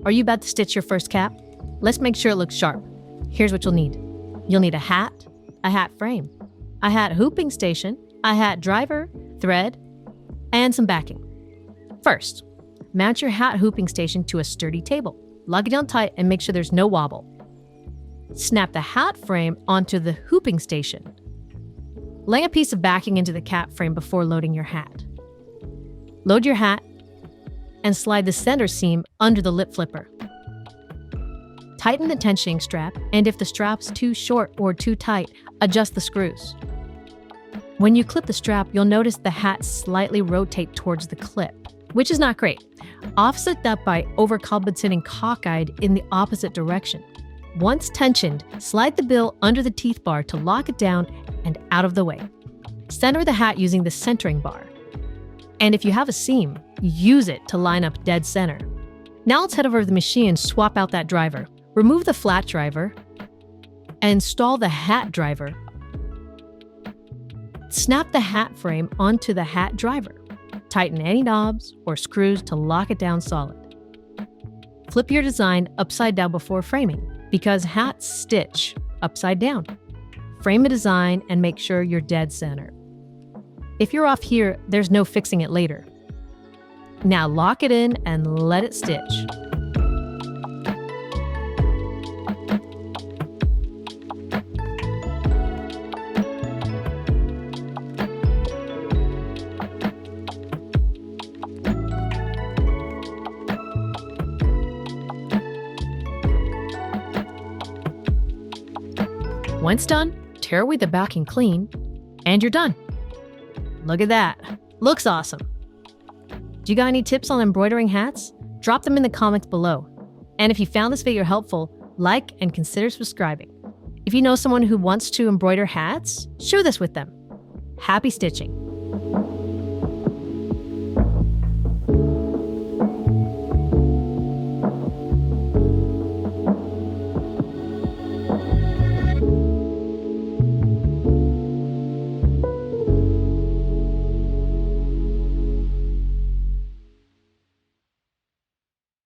Are you about to stitch your first cap? Let's make sure it looks sharp. Here's what you'll need. You'll need a hat frame, a hat hooping station, a hat driver, thread, and some backing. First, mount your hat hooping station to a sturdy table. Lock it down tight and make sure there's no wobble. Snap the hat frame onto the hooping station. Lay a piece of backing into the cap frame before loading your hat. Load your hat and slide the center seam under the lip flipper. Tighten the tensioning strap, and if the strap's too short or too tight, adjust the screws. When you clip the strap, you'll notice the hat slightly rotate towards the clip, which is not great. Offset that by overcompensating cockeyed in the opposite direction. Once tensioned, slide the bill under the teeth bar to lock it down and out of the way. Center the hat using the centering bar. And if you have a seam, use it to line up dead center. Now let's head over to the machine and swap out that driver. Remove the flat driver and install the hat driver. Snap the hat frame onto the hat driver. Tighten any knobs or screws to lock it down solid. Flip your design upside down before framing, because hats stitch upside down. Frame the design and make sure you're dead center. If you're off here, there's no fixing it later. Now lock it in and let it stitch. Once done, tear away the backing clean, and you're done. Look at that. Looks awesome. Do you got any tips on embroidering hats? Drop them in the comments below. And if you found this video helpful, like and consider subscribing. If you know someone who wants to embroider hats, share this with them. Happy stitching!